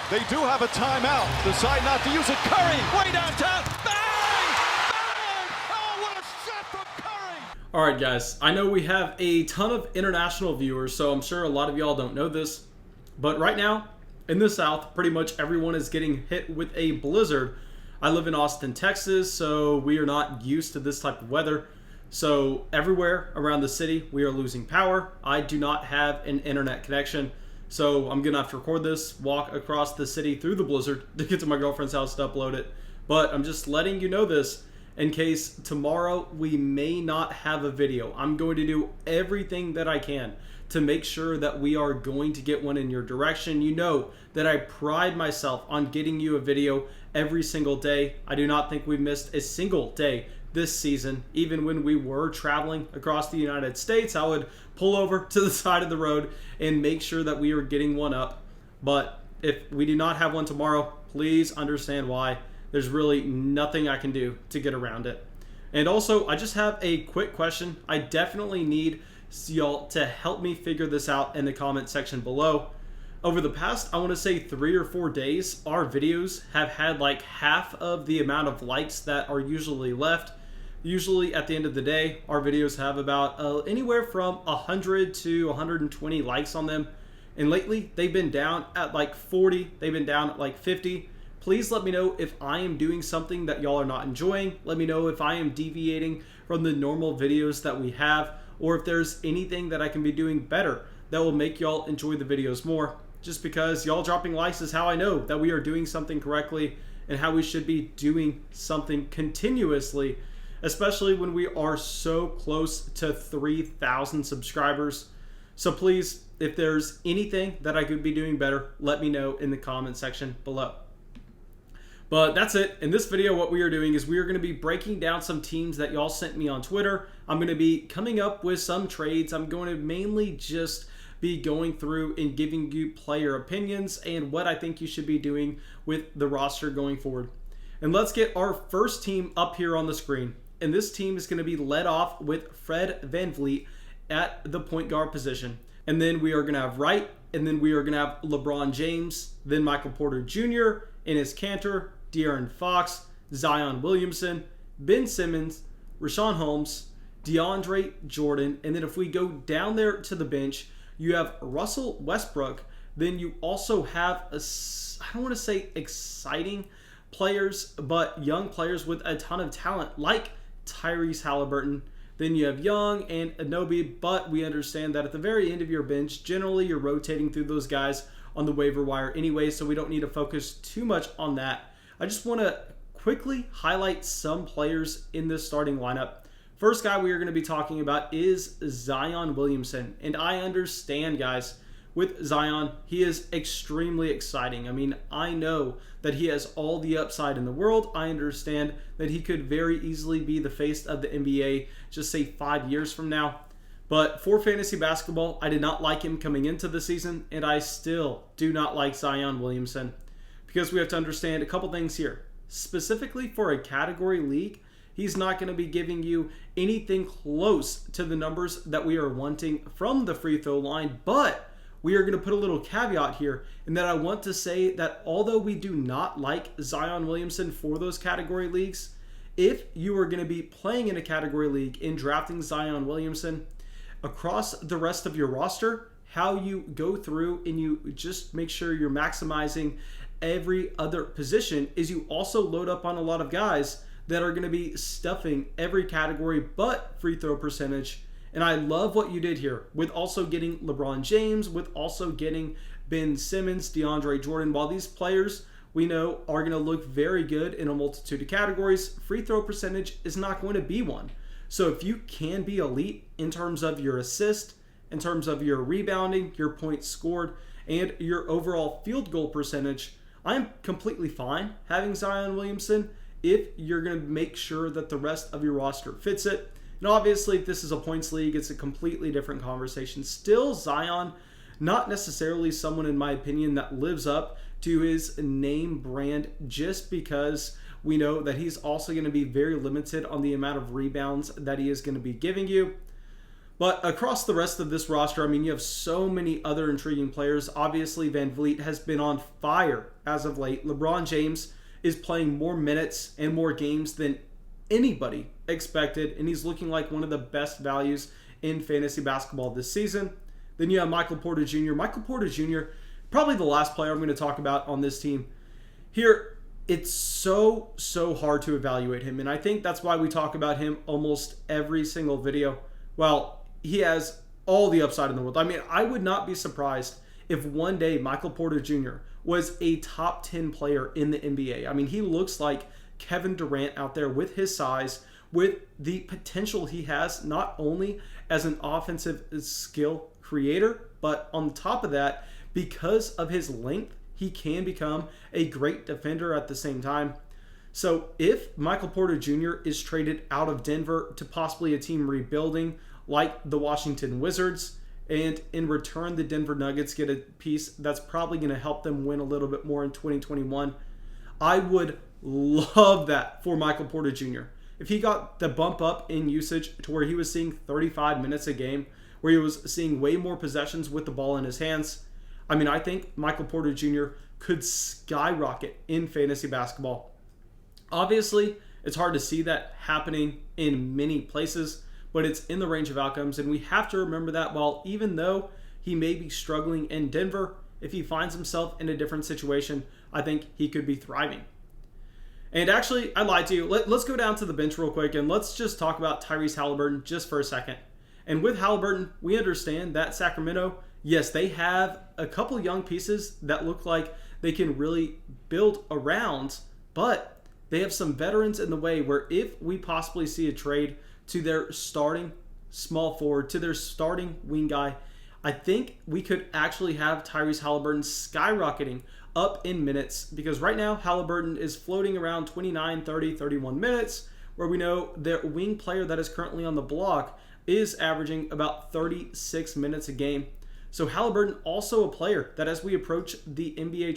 They do have a timeout. Decide not to use it. Curry, way downtown. Bang! Bang! Oh, what a shot from Curry! All right, guys. I know we have a ton of international viewers, so I'm sure a lot of y'all don't know this. But right now, in the South, pretty much everyone is getting hit with a blizzard. I live in Austin, Texas, so we are not used to this type of weather. So everywhere around the city, we are losing power. I do not have an internet connection. So I'm going to have to record this, walk across the city through the blizzard to get to my girlfriend's house to upload it. But I'm just letting you know this in case tomorrow we may not have a video. I'm going to do everything that I can to make sure that we are going to get one in your direction. You know that I pride myself on getting you a video every single day. I do not think we've missed a single day this season. Even when we were traveling across the United States, I would pull over to the side of the road and make sure that we were getting one up. But if we do not have one tomorrow, please understand why. There's really nothing I can do to get around it. And also, I just have a quick question. I definitely need y'all to help me figure this out in the comment section below. Over the past, I want to say 3 or 4 days, our videos have had like half of the amount of likes that are usually left. Usually at the end of the day, our videos have about anywhere from 100 to 120 likes on them. And lately, they've been down at like 40. They've been down at like 50. Please let me know if I am doing something that y'all are not enjoying. Let me know if I am deviating from the normal videos that we have, or if there's anything that I can be doing better that will make y'all enjoy the videos more. Just because y'all dropping likes is how I know that we are doing something correctly and how we should be doing something continuously, especially when we are so close to 3,000 subscribers. So please, if there's anything that I could be doing better, let me know in the comment section below. But that's it. In this video, what we are doing is we are going to be breaking down some teams that y'all sent me on Twitter. I'm going to be coming up with some trades. I'm going to mainly just be going through and giving you player opinions and what I think you should be doing with the roster going forward. And let's get our first team up here on the screen. And this team is going to be led off with Fred VanVleet at the point guard position. And then we are going to have Wright, and then we are going to have LeBron James, then Michael Porter Jr., Enes Kanter, De'Aaron Fox, Zion Williamson, Ben Simmons, Richaun Holmes, DeAndre Jordan. And then if we go down there to the bench, you have Russell Westbrook. Then you also have, I don't want to say exciting players, but young players with a ton of talent like Tyrese Haliburton. Then you have Young and Anunoby, but we understand that at the very end of your bench, generally you're rotating through those guys on the waiver wire anyway, so we don't need to focus too much on that. I just want to quickly highlight some players in this starting lineup. First guy we are going to be talking about is Zion Williamson. And I understand, guys, with Zion, he is extremely exciting. I mean, I know that he has all the upside in the world. I understand that he could very easily be the face of the NBA, just say 5 years from now. But for fantasy basketball, I did not like him coming into the season, and I still do not like Zion Williamson. Because we have to understand a couple things here. Specifically for a category league, he's not going to be giving you anything close to the numbers that we are wanting from the free throw line. But we are going to put a little caveat here in that I want to say that although we do not like Zion Williamson for those category leagues, if you are going to be playing in a category league and drafting Zion Williamson, across the rest of your roster, how you go through and you just make sure you're maximizing every other position is you also load up on a lot of guys that are going to be stuffing every category but free throw percentage. And I love what you did here with also getting LeBron James, with also getting Ben Simmons, DeAndre Jordan. While these players we know are going to look very good in a multitude of categories, free throw percentage is not going to be one. So if you can be elite in terms of your assist, in terms of your rebounding, your points scored, and your overall field goal percentage, I'm completely fine having Zion Williamson if you're going to make sure that the rest of your roster fits it. And obviously, if this is a points league, it's a completely different conversation. Still, Zion, not necessarily someone, in my opinion, that lives up to his name brand, just because we know that he's also going to be very limited on the amount of rebounds that he is going to be giving you. But across the rest of this roster, I mean, you have so many other intriguing players. Obviously, Van Vliet has been on fire as of late. LeBron James is playing more minutes and more games than anybody expected, and he's looking like one of the best values in fantasy basketball this season. Then you have Michael Porter Jr. Michael Porter Jr., probably the last player I'm going to talk about on this team. Here, it's so hard to evaluate him, and I think that's why we talk about him almost every single video. Well, he has all the upside in the world. I mean, I would not be surprised if one day Michael Porter Jr. was a top 10 player in the NBA. I mean, he looks like Kevin Durant out there with his size, with the potential he has, not only as an offensive skill creator, but on top of that, because of his length, he can become a great defender at the same time. So if Michael Porter Jr. is traded out of Denver to possibly a team rebuilding like the Washington Wizards, and in return the Denver Nuggets get a piece that's probably going to help them win a little bit more in 2021, I would love that for Michael Porter Jr. If he got the bump up in usage to where he was seeing 35 minutes a game, where he was seeing way more possessions with the ball in his hands, I mean, I think Michael Porter Jr. could skyrocket in fantasy basketball. Obviously, it's hard to see that happening in many places, but it's in the range of outcomes, and we have to remember that while even though he may be struggling in Denver, if he finds himself in a different situation, I think he could be thriving. And actually, I lied to you. Let's go down to the bench real quick, and let's just talk about Tyrese Haliburton just for a second. And with Haliburton, we understand that Sacramento, yes, they have a couple young pieces that look like they can really build around, but they have some veterans in the way where if we possibly see a trade to their starting small forward, to their starting wing guy, I think we could actually have Tyrese Haliburton skyrocketing up in minutes, because right now Haliburton is floating around 29, 30, 31 minutes, where we know their wing player that is currently on the block is averaging about 36 minutes a game. So Haliburton also a player that as we approach the NBA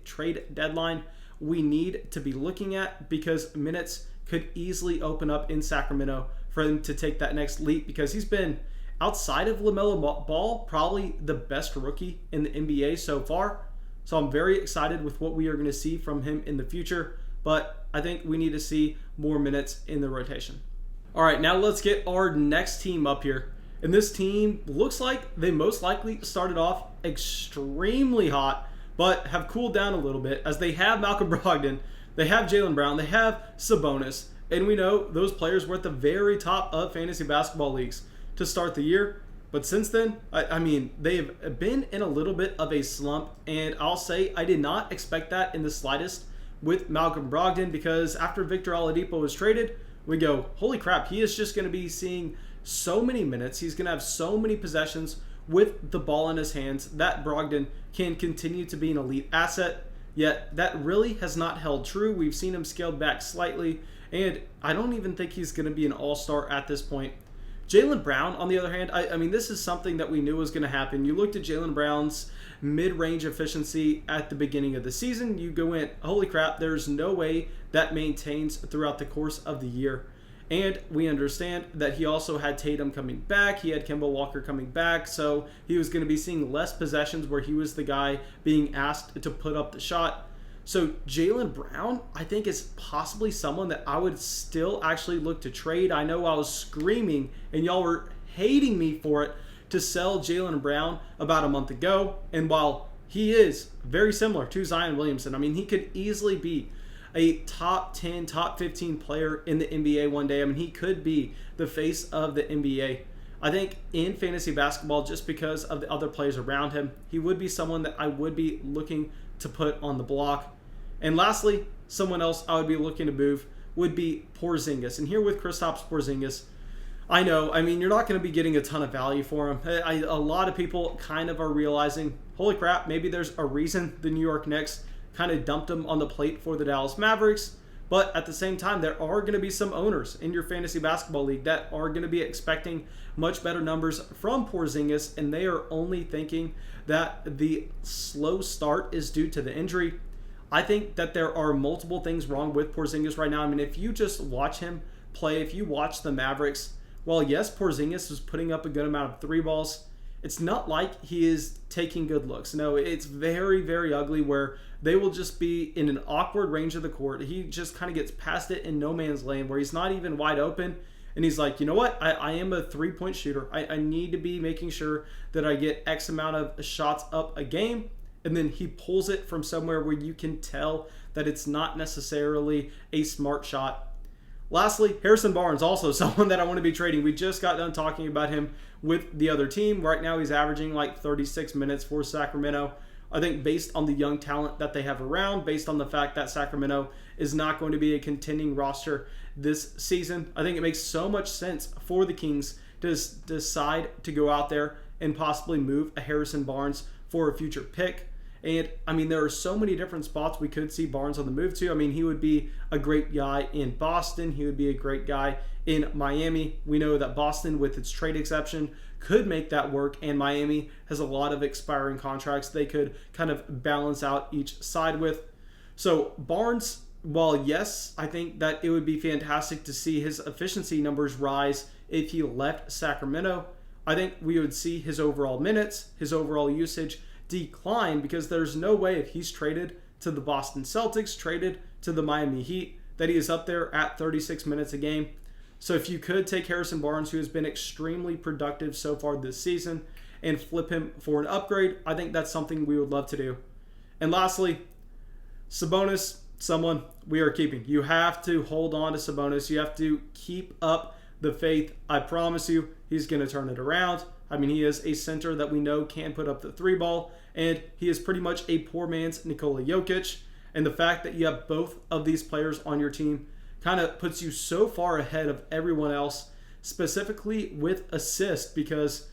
trade deadline, we need to be looking at, because minutes could easily open up in Sacramento for him to take that next leap, because he's been, outside of LaMelo Ball, probably the best rookie in the NBA so far. So I'm very excited with what we are going to see from him in the future, but I think we need to see more minutes in the rotation. All right, now let's get our next team up here. And this team looks like they most likely started off extremely hot, but have cooled down a little bit, as they have Malcolm Brogdon, they have Jaylen Brown, they have Sabonis, and we know those players were at the very top of fantasy basketball leagues to start the year. But since then, I mean, they've been in a little bit of a slump, and I'll say I did not expect that in the slightest with Malcolm Brogdon, because after Victor Oladipo was traded, we go, holy crap, he is just going to be seeing so many minutes. He's going to have so many possessions with the ball in his hands that Brogdon can continue to be an elite asset. Yet that really has not held true. We've seen him scaled back slightly, and I don't even think he's going to be an all-star at this point. Jaylen Brown, on the other hand, I mean, this is something that we knew was going to happen. You looked at Jaylen Brown's mid-range efficiency at the beginning of the season. You go in, holy crap, there's no way that maintains throughout the course of the year. And we understand that he also had Tatum coming back. He had Kemba Walker coming back. So he was going to be seeing less possessions where he was the guy being asked to put up the shot. So Jaylen Brown, I think, is possibly someone that I would still actually look to trade. I know I was screaming and y'all were hating me for it to sell Jaylen Brown about a month ago. And while he is very similar to Zion Williamson, I mean, he could easily be a top 10, top 15 player in the NBA one day. I mean, he could be the face of the NBA. I think in fantasy basketball, just because of the other players around him, he would be someone that I would be looking to put on the block. And lastly, someone else I would be looking to move would be Porzingis. And here with Kristaps Porzingis, I know, I mean, you're not going to be getting a ton of value for him. A lot of people kind of are realizing, holy crap, maybe there's a reason the New York Knicks kind of dumped him on the plate for the Dallas Mavericks. But at the same time, there are going to be some owners in your fantasy basketball league that are going to be expecting much better numbers from Porzingis, and they are only thinking that the slow start is due to the injury. I think that there are multiple things wrong with Porzingis right now. I mean, if you just watch him play, if you watch the Mavericks, while yes, Porzingis was putting up a good amount of three balls, it's not like he is taking good looks. No, it's very, very ugly where they will just be in an awkward range of the court. He just kind of gets past it in no man's land where he's not even wide open. And he's like, you know what? I am a three-point shooter. I need to be making sure that I get X amount of shots up a game. And then he pulls it from somewhere where you can tell that it's not necessarily a smart shot. Lastly, Harrison Barnes, also someone that I want to be trading. We just got done talking about him with the other team. Right now he's averaging like 36 minutes for Sacramento. I think based on the young talent that they have around, based on the fact that Sacramento is not going to be a contending roster this season, I think it makes so much sense for the Kings to decide to go out there and possibly move a Harrison Barnes for a future pick. And, I mean, there are so many different spots we could see Barnes on the move to. I mean, he would be a great guy in Boston. He would be a great guy in Miami. We know that Boston, with its trade exception, could make that work, and Miami has a lot of expiring contracts they could kind of balance out each side with. So, Barnes, while yes, I think that it would be fantastic to see his efficiency numbers rise if he left Sacramento, I think we would see his overall minutes, his overall usage decline, because there's no way if he's traded to the Boston Celtics, traded to the Miami Heat, that he is up there at 36 minutes a game. So if you could take Harrison Barnes, who has been extremely productive so far this season, and flip him for an upgrade, I think that's something we would love to do. And lastly, Sabonis, someone we are keeping. You have to hold on to Sabonis. You have to keep up the faith. I promise you, he's going to turn it around. I mean, he is a center that we know can put up the three ball, and he is pretty much a poor man's Nikola Jokic. And the fact that you have both of these players on your team kind of puts you so far ahead of everyone else, specifically with assists, because,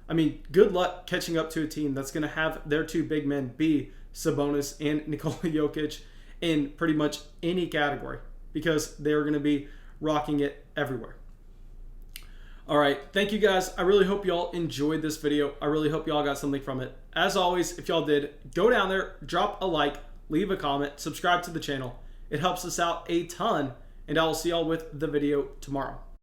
I mean, good luck catching up to a team that's going to have their two big men be Sabonis and Nikola Jokic in pretty much any category, because they're going to be rocking it everywhere. All right, thank you guys. I really hope y'all enjoyed this video. I really hope y'all got something from it. As always, if y'all did, go down there, drop a like, leave a comment, subscribe to the channel. It helps us out a ton, and I will see y'all with the video tomorrow.